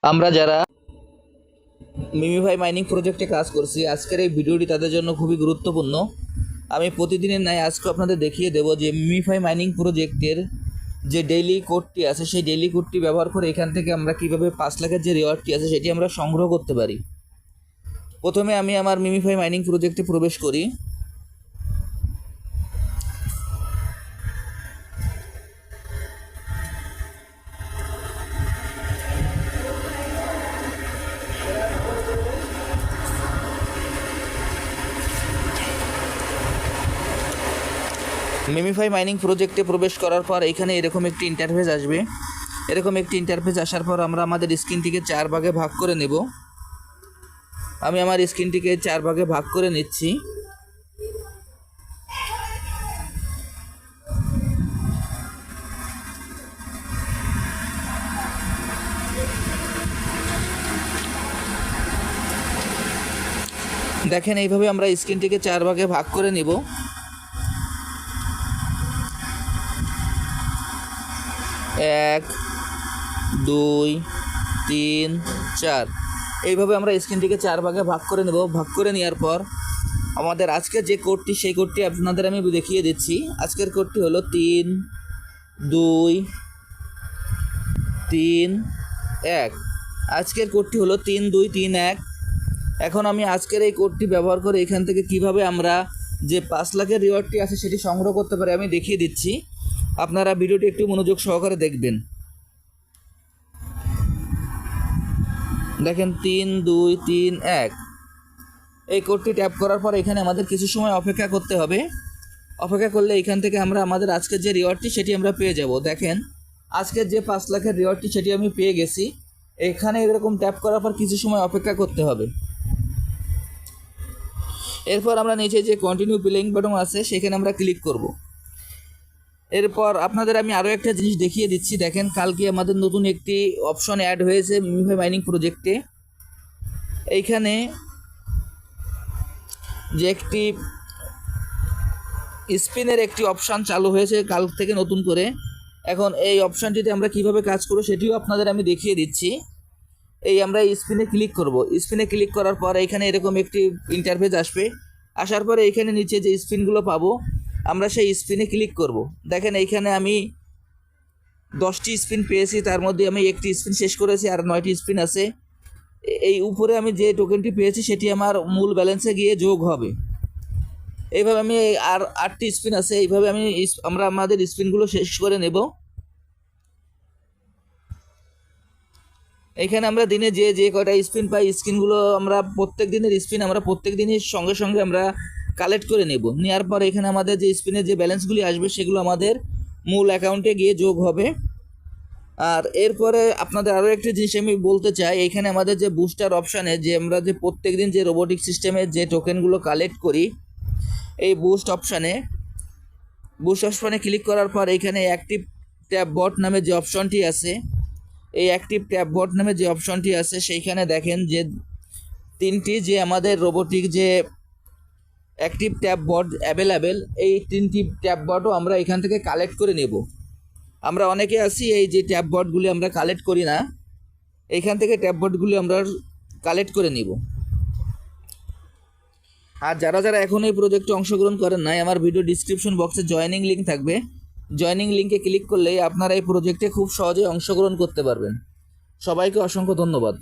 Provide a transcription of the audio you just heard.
আমরা যারা MemeFi mining প্রজেক্টে কাজ করছি, আজকের এই ভিডিওটি তাদের জন্য খুবই গুরুত্বপূর্ণ। আমি প্রতিদিনের ন্যায় আজকে আপনাদের দেখিয়ে দেব যে মিমিফাই মাইনিং প্রজেক্টের যে ডেইলি কোডটি আছে, সেই ডেইলি কোডটি ব্যবহার করে এখান থেকে আমরা কীভাবে 5 লাখের যে রিওয়ার্ডটি আছে সেটি আমরা সংগ্রহ করতে পারি। প্রথমে আমি আমার মিমিফাই মাইনিং প্রজেক্টে প্রবেশ করি। মিমিফাই মাইনিং প্রজেক্টে প্রবেশ করার পর এখানে এরকম একটি ইন্টারফেস আসবে। এরকম একটি ইন্টারফেস আসার পর আমরা আমাদের স্ক্রিনটিকে 4 ভাগে ভাগ করে নেব। আমি আমার স্ক্রিনটিকে 4 ভাগে ভাগ করে নিচ্ছি। দেখেন, এইভাবে আমরা স্ক্রিনটিকে 4 ভাগে ভাগ করে নিব। 1 2 3 4 এইভাবে আমরা স্ক্রিনটিকে 4 ভাগে ভাগ করে নেব। ভাগ করে নেওয়ার পর আমাদের আজকের যে কোডটি, সেই কোডটি আপনাদের আমি দেখিয়ে দিচ্ছি। আজকের কোডটি হলো 3 2 3 1। আজকের কোডটি হলো 3 2 3 1। এখন আমি আজকের এই কোডটি ব্যবহার করে এখান থেকে কিভাবে আমরা যে 5 লাখের রিওয়ার্ডটি আছে সেটি সংগ্রহ করতে পারি আমি দেখিয়ে দিচ্ছি। আপনারা ভিডিওটি একটু মনোযোগ সহকারে দেখবেন। দেখেন, 3 2 3 1 এই কোডটি ট্যাপ করার পর এখানে আমাদের কিছু সময় অপেক্ষা করতে হবে। অপেক্ষা করলে এখান থেকে আমরা আমাদের আজকের যে রিওয়ার্ডটি সেটি আমরা পেয়ে যাব। দেখেন, আজকের যে 5 লাখের রিওয়ার্ডটি সেটি আমি পেয়ে গেছি। এখানে এরকম ট্যাপ করার পর কিছু সময় অপেক্ষা করতে হবে। এরপর আমরা নিচে যে কন্টিনিউ প্লেইং বাটন আছে সেখানে আমরা ক্লিক করব। এরপর আপনাদের আমি আরও একটা জিনিস দেখিয়ে দিচ্ছি। দেখেন, কালকে আমাদের নতুন একটি অপশন অ্যাড হয়েছে মিমিফাই মাইনিং প্রজেক্টে। এইখানে যে একটি স্পিনের একটি অপশান চালু হয়েছে কাল থেকে নতুন করে। এখন এই অপশানটিতে আমরা কিভাবে কাজ করব সেটিও আপনাদের আমি দেখিয়ে দিচ্ছি। এই আমরা স্পিনে ক্লিক করব। স্পিনে ক্লিক করার পর এখানে এরকম একটি ইন্টারফেস আসবে। আসার পরে এখানে নিচে যে স্পিনগুলো পাবো আমরা সেই স্পিনে ক্লিক করব। দেখেন, এইখানে আমি 10টি স্পিন পেয়েছি, তার মধ্যে আমি একটি স্পিন শেষ করেছি, আর 9টি স্পিন আছে। এই উপরে আমি যে টোকেনটি পেয়েছি সেটি আমার মূল ব্যালেন্সে গিয়ে যোগ হবে। এইভাবে আমি আর 8টি স্পিন আছে, এইভাবে আমরা আমাদের স্পিনগুলো শেষ করে নেব। এখানে আমরা দিনে যে কয়টা স্পিন পাই, স্পিনগুলো আমরা প্রত্যেক দিনের স্পিন আমরা প্রত্যেক দিনের সঙ্গে সঙ্গে আমরা কালেক্ট করে নেব। নেওয়ার পর এখানে আমাদের যে স্পিনের যে ব্যালেন্সগুলি আসবে সেগুলো আমাদের মূল অ্যাকাউন্টে গিয়ে যোগ হবে। আর এরপরে আপনাদের আরও একটি জিনিস আমি বলতে চাই। এখানে আমাদের যে বুস্টার অপশানে যে আমরা যে প্রত্যেক দিন যে রোবোটিক সিস্টেমের যে টোকেনগুলো কালেক্ট করি, এই বুস্ট অপশানে ক্লিক করার পর এখানে অ্যাক্টিভ ট্যাব বট নামে যে অপশনটি আছে, এই অ্যাক্টিভ ট্যাব বট নামে যে অপশনটি আছে সেইখানে দেখেন যে 3টি যে আমাদের রোবোটিক যে অ্যাক্টিভ ট্যাব বট অ্যাভেলেবেল, এই 3টি ট্যাব বটও আমরা এখান থেকে কালেক্ট করে নেব। আমরা অনেকে আছি এই যে ট্যাব বটগুলি আমরা কালেক্ট করি না, এইখান থেকে ট্যাব বটগুলি আমরা কালেক্ট করে নিব। আর যারা যারা এখন এই প্রজেক্টে অংশগ্রহণ করেন নাই, আমার ভিডিও ডিসক্রিপশন বক্সে জয়েনিং লিঙ্ক থাকবে। জয়েনিং লিঙ্কে ক্লিক করলেই আপনারা এই প্রজেক্টে খুব সহজে অংশগ্রহণ করতে পারবেন। সবাইকে অসংখ্য ধন্যবাদ।